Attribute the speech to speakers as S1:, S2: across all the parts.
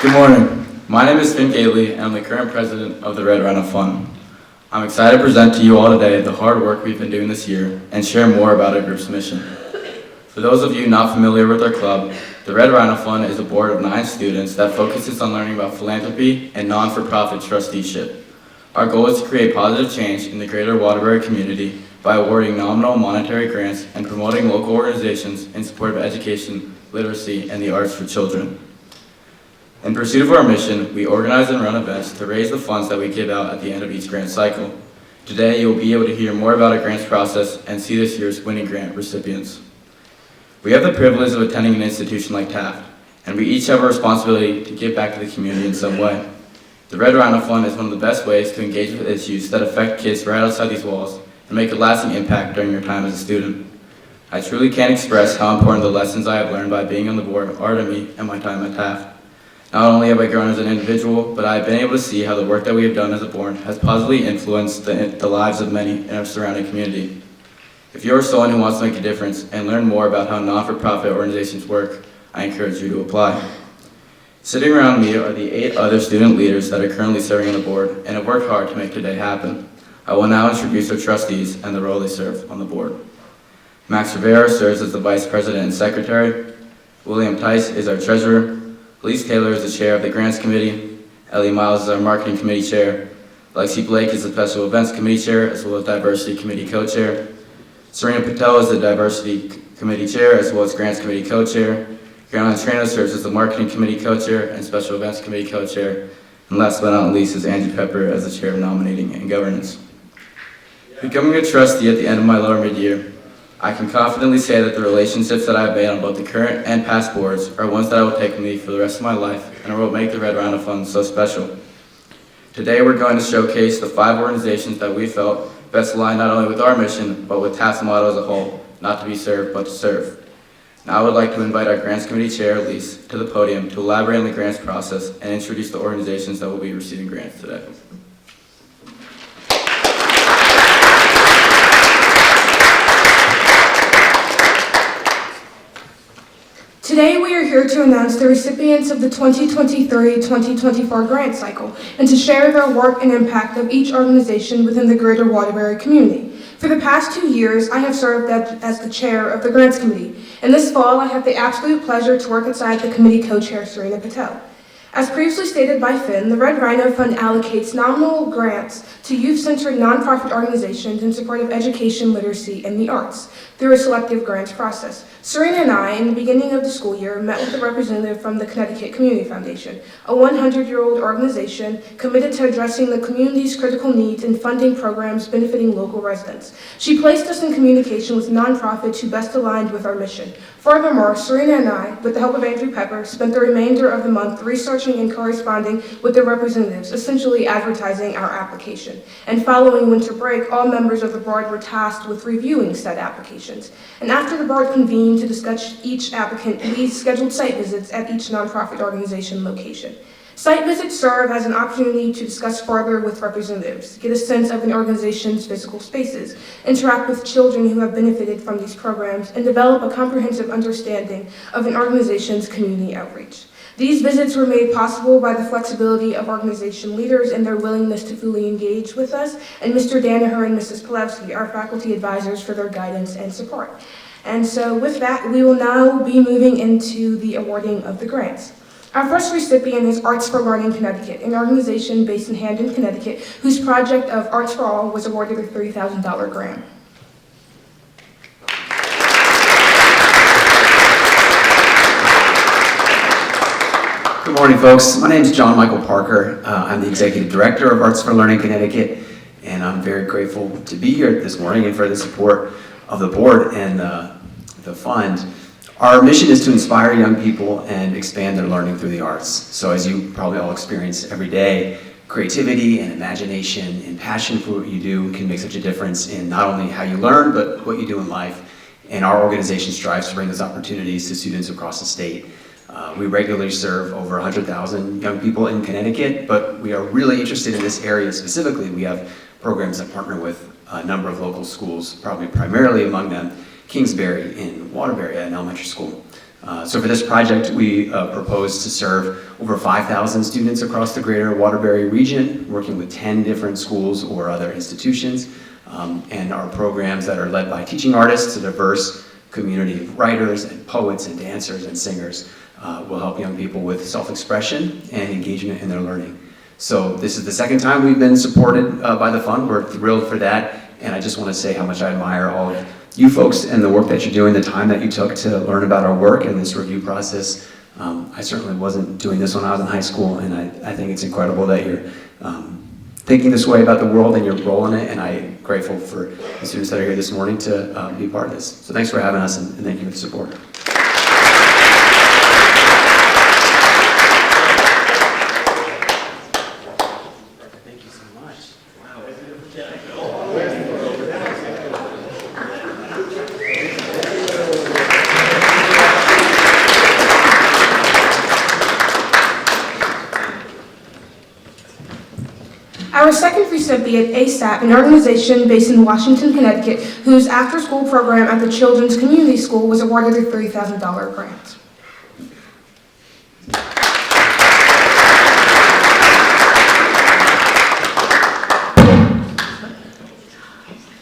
S1: Good morning. My name is Finn Gately, and I'm the current president of the Red Rhino Fund. I'm excited to present to you all today the hard work we've been doing this year and share more about our group's mission. For those of you not familiar with our club, the Red Rhino Fund is a board of 9 students that focuses on learning about philanthropy and non-for-profit trusteeship. Our goal is to create positive change in the greater Waterbury community by awarding nominal monetary grants and promoting local organizations in support of education, literacy, and the arts for children. In pursuit of our mission, we organize and run events to raise the funds that we give out at the end of each grant cycle. Today, you will be able to hear more about our grants process and see this year's winning grant recipients. We have the privilege of attending an institution like Taft, and we each have a responsibility to give back to the community in some way. The Red Rhino Fund is one of the best ways to engage with issues that affect kids right outside these walls and make a lasting impact during your time as a student. I truly can't express how important the lessons I have learned by being on the board are to me and my time at Taft. Not only have I grown as an individual, but I have been able to see how the work that we have done as a board has positively influenced the lives of many in our surrounding community. If you are someone who wants to make a difference and learn more about how non-for-profit organizations work, I encourage you to apply. Sitting around me are the 8 other student leaders that are currently serving on the board and have worked hard to make today happen. I will now introduce our trustees and the role they serve on the board. Max Rivera serves as the Vice President and Secretary. William Tice is our Treasurer. Elise Taylor is the Chair of the Grants Committee. Ellie Miles is our Marketing Committee Chair. Lexi Blake is the Special Events Committee Chair, as well as Diversity Committee Co-Chair. Serena Patel is the Diversity Committee Chair, as well as Grants Committee Co-Chair. Caroline Trano serves as the Marketing Committee Co-Chair and Special Events Committee Co-Chair. And last but not least is Angie Pepper as the Chair of Nominating and Governance. Becoming a trustee at the end of my lower mid-year, I can confidently say that the relationships that I have made on both the current and past boards are ones that I will take with me for the rest of my life and are what make the Red Rhino Fund so special. Today we're going to showcase the 5 organizations that we felt best align not only with our mission, but with Taft's motto as a whole, not to be served, but to serve. Now I would like to invite our Grants Committee Chair, Elise, to the podium to elaborate on the grants process and introduce the organizations that will be receiving grants today.
S2: Today we are here to announce the recipients of the 2023-2024 grant cycle and to share their work and impact of each organization within the greater Waterbury community. For the past 2 years, I have served as the chair of the Grants Committee, and this fall I have the absolute pleasure to work alongside the committee co-chair Serena Patel. As previously stated by Finn, the Red Rhino Fund allocates nominal grants to youth-centered nonprofit organizations in support of education, literacy, and the arts through a selective grants process. Serena and I, in the beginning of the school year, met with a representative from the Connecticut Community Foundation, a 100-year-old organization committed to addressing the community's critical needs and funding programs benefiting local residents. She placed us in communication with nonprofits who best aligned with our mission. Furthermore, Serena and I, with the help of Andrew Pepper, spent the remainder of the month researching and corresponding with the representatives, essentially advertising our application. And following winter break, all members of the board were tasked with reviewing said applications. And after the board convened to discuss each applicant, we scheduled site visits at each nonprofit organization location. Site visits serve as an opportunity to discuss further with representatives, get a sense of an organization's physical spaces, interact with children who have benefited from these programs, and develop a comprehensive understanding of an organization's community outreach. These visits were made possible by the flexibility of organization leaders and their willingness to fully engage with us, and Mr. Danaher and Mrs. Pilevsky, our faculty advisors, for their guidance and support. And so with that, we will now be moving into the awarding of the grants. Our first recipient is Arts for Learning Connecticut, an organization based in Hamden, Connecticut, whose project of Arts for All was awarded a $30,000 grant.
S3: Good morning, folks. My name is John Michael Parker. I'm the Executive Director of Arts for Learning Connecticut, and I'm very grateful to be here this morning and for the support of the board and the fund. Our mission is to inspire young people and expand their learning through the arts. So as you probably all experience every day, creativity and imagination and passion for what you do can make such a difference in not only how you learn, but what you do in life. And our organization strives to bring those opportunities to students across the state. We regularly serve over 100,000 young people in Connecticut, but we are really interested in this area specifically. We have programs that partner with a number of local schools, probably primarily among them Kingsbury in Waterbury at an elementary school. So for this project, we propose to serve over 5,000 students across the greater Waterbury region, working with 10 different schools or other institutions. And our programs that are led by teaching artists, a diverse community of writers and poets and dancers and singers will help young people with self-expression and engagement in their learning. So this is the second time we've been supported by the fund. We're thrilled for that. And I just want to say how much I admire all of you folks and the work that you're doing, the time that you took to learn about our work and this review process. I certainly wasn't doing this when I was in high school, and I think it's incredible that you're thinking this way about the world and your role in it, and I'm grateful for the students that are here this morning to be part of this. So thanks for having us, and thank you for the support. Thank you so much. Wow.
S2: Our second recipient, ASAP, an organization based in Washington, Connecticut, whose after-school program at the Children's Community School was awarded a $3,000 grant.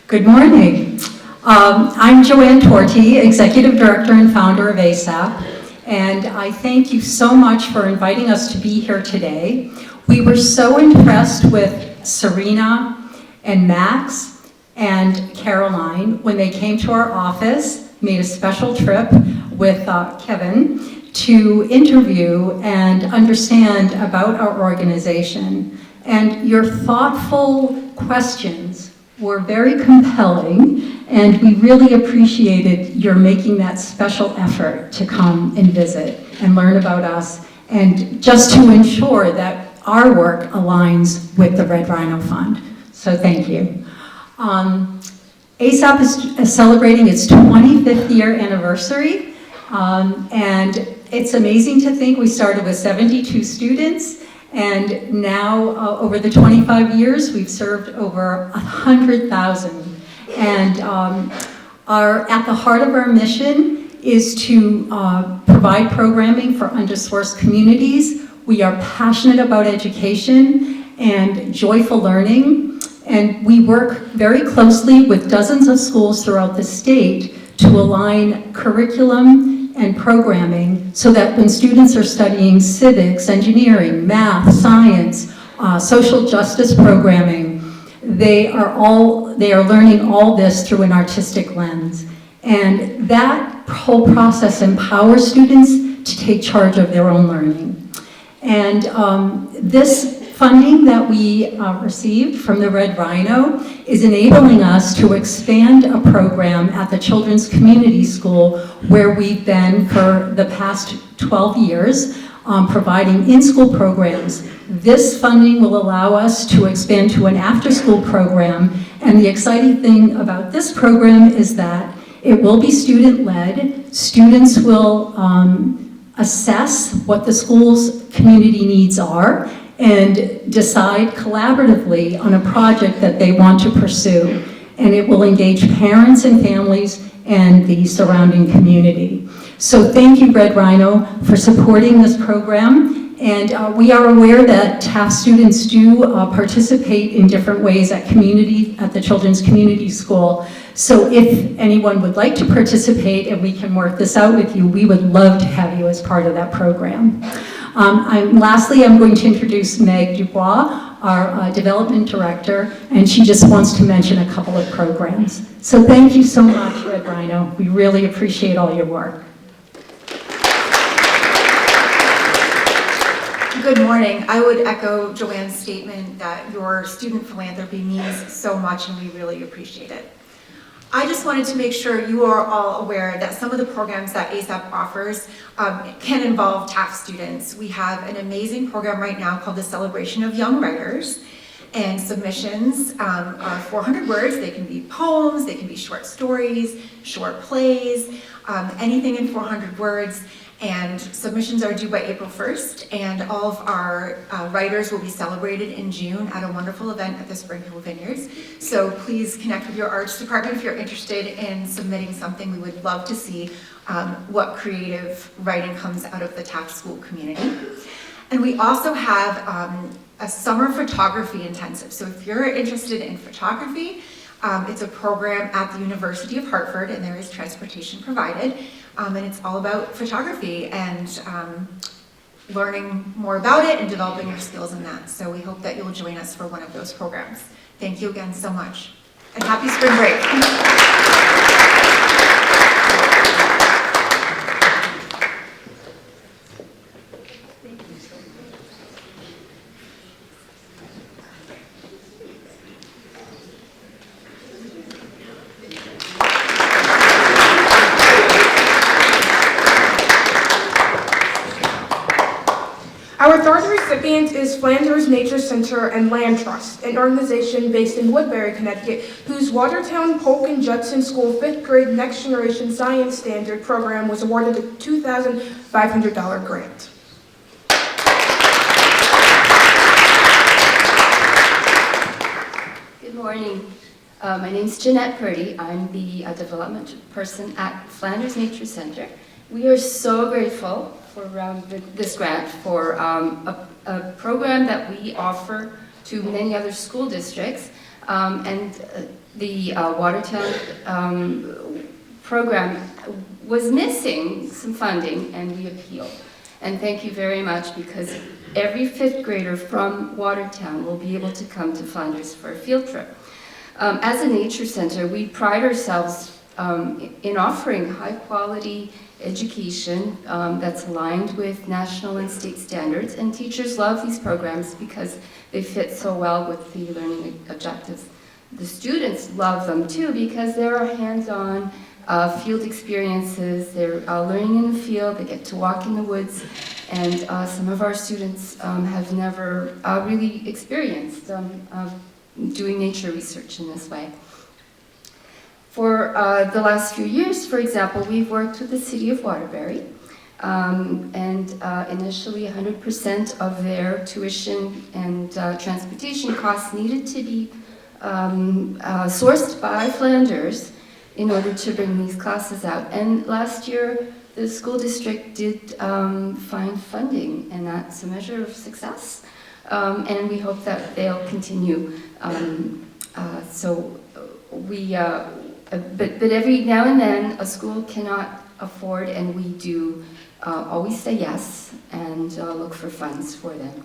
S4: Good morning. I'm Joanne Torti, Executive Director and founder of ASAP, and I thank you so much for inviting us to be here today. We were so impressed with Serena and Max and Caroline when they came to our office, made a special trip with Kevin to interview and understand about our organization. And your thoughtful questions were very compelling, and we really appreciated your making that special effort to come and visit and learn about us, and just to ensure that our work aligns with the Red Rhino Fund. So thank you. ASAP is celebrating its 25th year anniversary, and it's amazing to think we started with 72 students, and now over the 25 years we've served over 100,000. And at the heart of our mission is to provide programming for underserved communities. We are passionate about education and joyful learning, and we work very closely with dozens of schools throughout the state to align curriculum and programming so that when students are studying civics, engineering, math, science, social justice programming, they are learning all this through an artistic lens. And that whole process empowers students to take charge of their own learning. And this funding that we received from the Red Rhino is enabling us to expand a program at the Children's Community School where we've been for the past 12 years, providing in-school programs. This funding will allow us to expand to an after-school program, and the exciting thing about this program is that it will be student-led. Students will assess what the school's community needs are and decide collaboratively on a project that they want to pursue. And it will engage parents and families and the surrounding community. So thank you, Red Rhino, for supporting this program. And we are aware that TAF students do participate in different ways at the Children's Community School. So if anyone would like to participate and we can work this out with you, we would love to have you as part of that program. Lastly, I'm going to introduce Meg Dubois, our Development Director, and she just wants to mention a couple of programs. So thank you so much, Red Rhino. We really appreciate all your work.
S5: Good morning. I would echo Joanne's statement that your student philanthropy means so much and we really appreciate it. I just wanted to make sure you are all aware that some of the programs that ASAP offers can involve TAF students. We have an amazing program right now called the Celebration of Young Writers, and submissions are 400 words. They can be poems, they can be short stories, short plays, anything in 400 words. And submissions are due by April 1st, and all of our writers will be celebrated in June at a wonderful event at the Spring Hill Vineyards. So please connect with your arts department if you're interested in submitting something. We would love to see what creative writing comes out of the Taft School community. And we also have a summer photography intensive. So if you're interested in photography, it's a program at the University of Hartford, and there is transportation provided. And it's all about photography and learning more about it and developing your skills in that. So we hope that you'll join us for one of those programs. Thank you again so much. And happy spring break.
S2: Our third recipient is Flanders Nature Center and Land Trust, an organization based in Woodbury, Connecticut, whose Watertown Polk and Judson School 5th grade Next Generation Science Standard program was awarded a $2,500 grant.
S6: Good morning. My name is Jeanette Purdy. I'm the development person at Flanders Nature Center. We are so grateful for this grant for a program that we offer to many other school districts. And the Watertown program was missing some funding, and we appealed. And thank you very much, because every 5th grader from Watertown will be able to come to Flanders for a field trip. As a nature center, we pride ourselves in offering high-quality education that's aligned with national and state standards, and teachers love these programs because they fit so well with the learning objectives. The students love them too because there are hands-on field experiences. They're learning in the field, they get to walk in the woods, and some of our students have never really experienced doing nature research in this way. For the last few years, for example, we've worked with the City of Waterbury, and initially 100% of their tuition and transportation costs needed to be sourced by Flanders in order to bring these classes out. And last year, the school district did find funding, and that's a measure of success. And we hope that they'll continue. But every now and then, a school cannot afford, and we do always say yes and look for funds for them.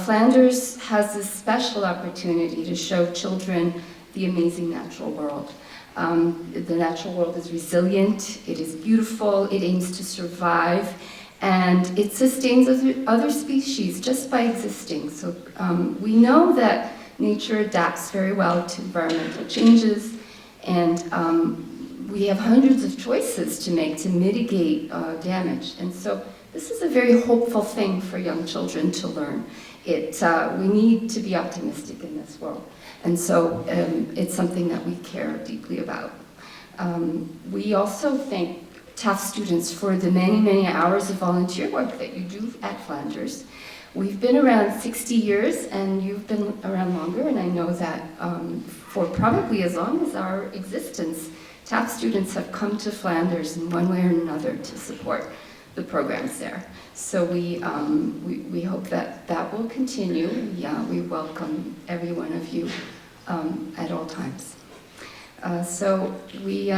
S6: Flanders has this special opportunity to show children the amazing natural world. The natural world is resilient, it is beautiful, it aims to survive, and it sustains other species just by existing. So we know that nature adapts very well to environmental changes, and we have hundreds of choices to make to mitigate damage. And so this is a very hopeful thing for young children to learn. We need to be optimistic in this world. And so it's something that we care deeply about. We also thank Taft students for the many, many hours of volunteer work that you do at Flanders. We've been around 60 years, and you've been around longer, and I know that for probably as long as our existence, Taft students have come to Flanders in one way or another to support the programs there. So we hope that that will continue. We welcome every one of you at all times. So we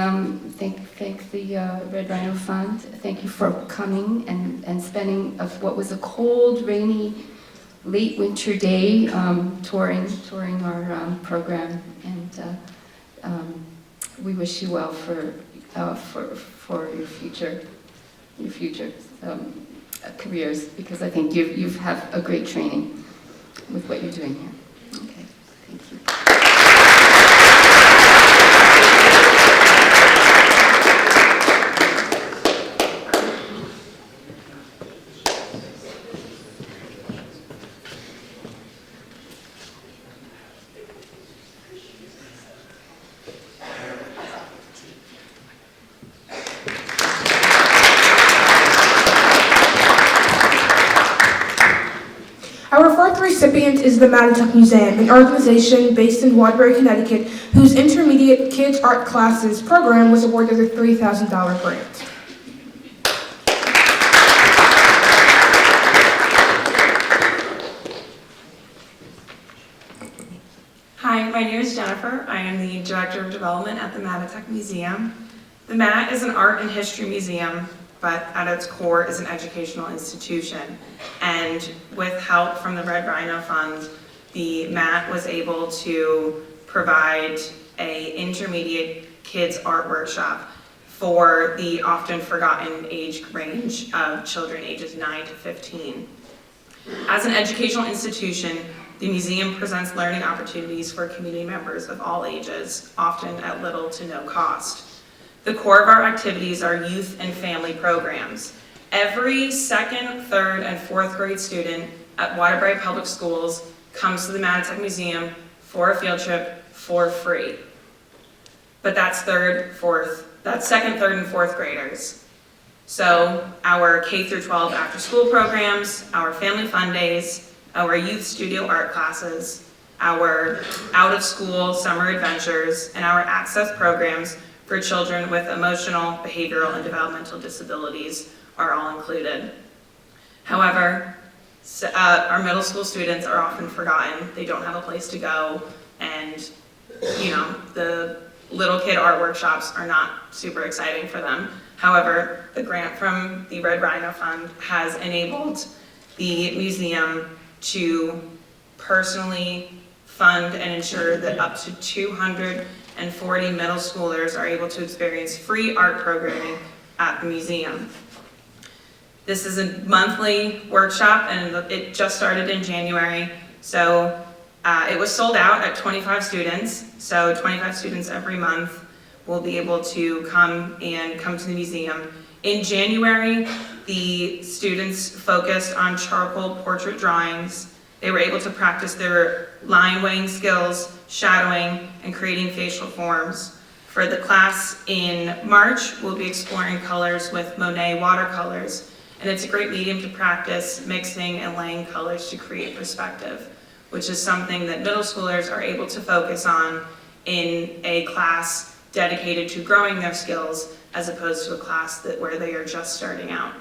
S6: thank the Red Rhino Fund. Thank you for coming and spending what was a cold, rainy, late winter day touring our program, and we wish you well for your future careers, because I think you have a great training with what you're doing here. Okay, thank you.
S2: Our fourth recipient is the Mattituck Museum, an organization based in Waterbury, Connecticut, whose Intermediate Kids Art Classes program was awarded a $3,000 grant.
S7: Hi, my name is Jennifer. I am the Director of Development at the Mattituck Museum. The MAT is an art and history museum, but at its core is an educational institution. And with help from the Red Rhino Fund, the MAT was able to provide an intermediate kids art workshop for the often forgotten age range of children ages 9 to 15. As an educational institution, the museum presents learning opportunities for community members of all ages, often at little to no cost. The core of our activities are youth and family programs. Every second, third, and fourth grade student at Waterbury Public Schools comes to the Mattituck Museum for a field trip for free. But that's second, third, and fourth graders. So our K through 12 after school programs, our family fun days, our youth studio art classes, our out of school summer adventures, and our access programs for children with emotional, behavioral, and developmental disabilities are all included. However, our middle school students are often forgotten. They don't have a place to go, and the little kid art workshops are not super exciting for them. However, the grant from the Red Rhino Fund has enabled the museum to personally fund and ensure that up to 240 middle schoolers are able to experience free art programming at the museum. This is a monthly workshop, and it just started in January, so it was sold out at 25 students, so 25 students every month will be able to come to the museum. In January, the students focused on charcoal portrait drawings. They were able to practice their line weighing skills, shadowing, and creating facial forms. For the class in March, we'll be exploring colors with Monet watercolors, and it's a great medium to practice mixing and laying colors to create perspective, which is something that middle schoolers are able to focus on in a class dedicated to growing their skills as opposed to a class where they are just starting out.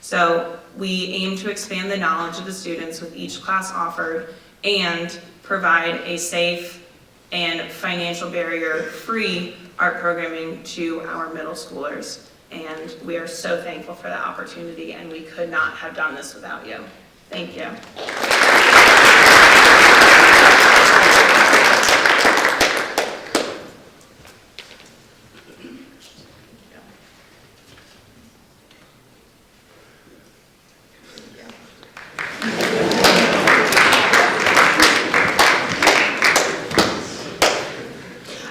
S7: So we aim to expand the knowledge of the students with each class offered and provide a safe and financial barrier-free art programming to our middle schoolers. And we are so thankful for that opportunity, and we could not have done this without you. Thank you.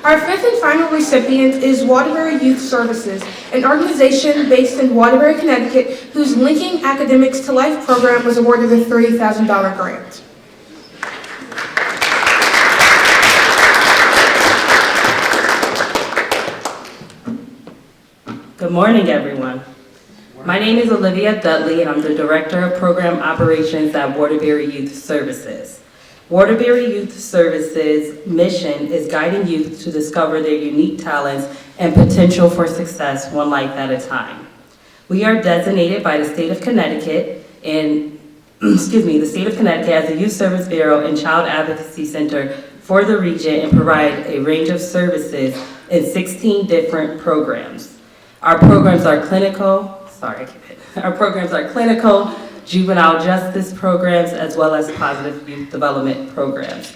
S2: Our fifth and final recipient is Waterbury Youth Services, an organization based in Waterbury, Connecticut, whose Linking Academics to Life program was awarded a $30,000 grant.
S8: Good morning, everyone. My name is Olivia Dudley, and I'm the Director of Program Operations at Waterbury Youth Services. Waterbury Youth Services' mission is guiding youth to discover their unique talents and potential for success one life at a time. We are designated by the state of Connecticut and, the state of Connecticut as a Youth Service Bureau and Child Advocacy Center for the region and provide a range of services in 16 different programs. Our programs are clinical, juvenile justice programs, as well as positive youth development programs.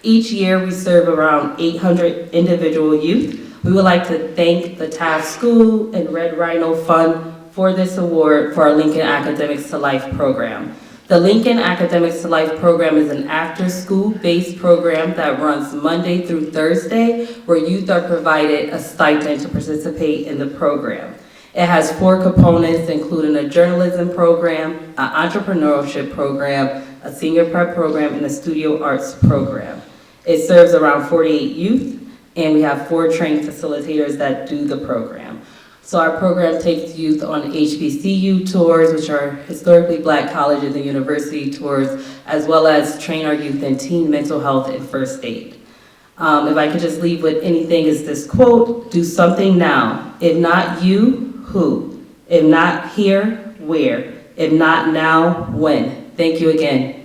S8: Each year we serve around 800 individual youth. We would like to thank the Taft School and Red Rhino Fund for this award for our Lincoln Academics to Life program. The Lincoln Academics to Life program is an after-school based program that runs Monday through Thursday, where youth are provided a stipend to participate in the program. It has 4 components, including a journalism program, an entrepreneurship program, a senior prep program, and a studio arts program. It serves around 48 youth, and we have 4 trained facilitators that do the program. So our program takes youth on HBCU tours, which are historically Black colleges and university tours, as well as train our youth in teen mental health and first aid. If I could just leave with anything, is this quote: do something now. If not you, who? If not here, where? If not now, when? Thank you again.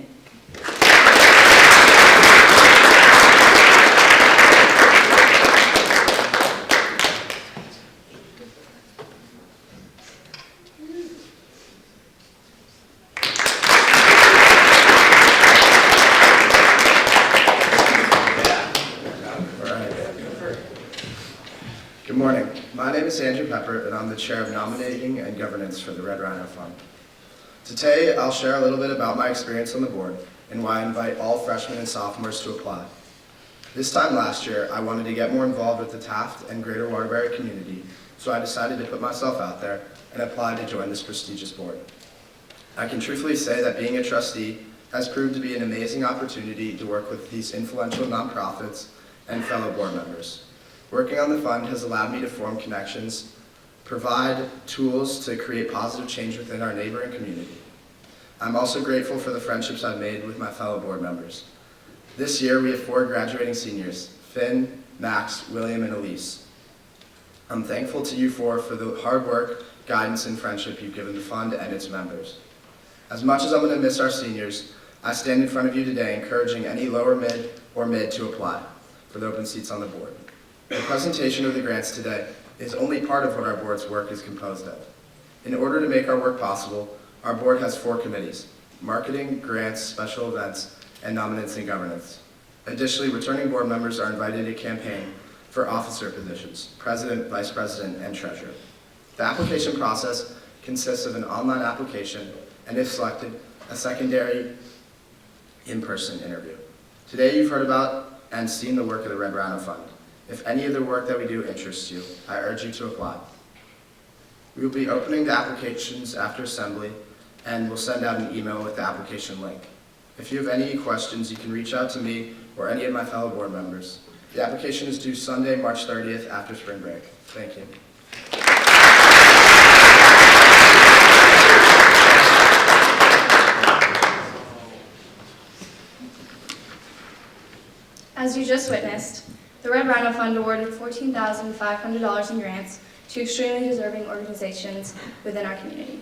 S9: Good morning. My name is Andrew Pepper, and I'm the Chair of Nominating and Governance for the Red Rhino Fund. Today, I'll share a little bit about my experience on the board and why I invite all freshmen and sophomores to apply. This time last year, I wanted to get more involved with the Taft and Greater Waterbury community, so I decided to put myself out there and apply to join this prestigious board. I can truthfully say that being a trustee has proved to be an amazing opportunity to work with these influential nonprofits and fellow board members. Working on the fund has allowed me to form connections, provide tools to create positive change within our neighboring community. I'm also grateful for the friendships I've made with my fellow board members. This year we have 4 graduating seniors: Finn, Max, William, and Elise. I'm thankful to you 4 for the hard work, guidance, and friendship you've given the fund and its members. As much as I'm going to miss our seniors, I stand in front of you today encouraging any lower mid or mid to apply for the open seats on the board. The presentation of the grants today is only part of what our board's work is composed of. In order to make our work possible, our board has 4 committees: marketing, grants, special events, and nominating and governance. Additionally, returning board members are invited to campaign for officer positions: president, vice president, and treasurer. The application process consists of an online application and, if selected, a secondary in-person interview. Today you've heard about and seen the work of the Red Rhino Fund. If any of the work that we do interests you, I urge you to apply. We will be opening the applications after assembly, and we'll send out an email with the application link. If you have any questions, you can reach out to me or any of my fellow board members. The application is due Sunday, March 30th after spring break. Thank you.
S10: As you just witnessed, the Red Rhino Fund awarded $14,500 in grants to extremely deserving organizations within our community.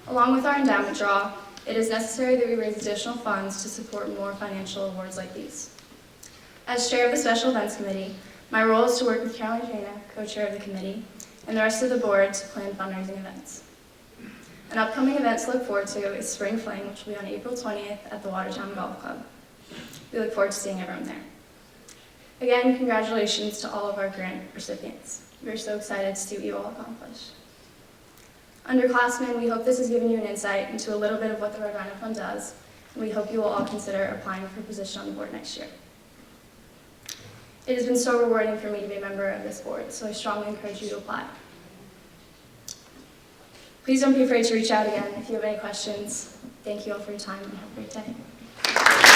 S10: Along with our endowment draw, it is necessary that we raise additional funds to support more financial awards like these. As chair of the Special Events Committee, my role is to work with Caroline Jana, co-chair of the committee, and the rest of the board to plan fundraising events. An upcoming event to look forward to is Spring Fling, which will be on April 20th at the Watertown Golf Club. We look forward to seeing everyone there. Again, congratulations to all of our grant recipients. We're so excited to see what you all accomplish. Underclassmen, we hope this has given you an insight into a little bit of what the Red Rhino Fund does, and we hope you will all consider applying for a position on the board next year. It has been so rewarding for me to be a member of this board, so I strongly encourage you to apply. Please don't be afraid to reach out again if you have any questions. Thank you all for your time and have a great day.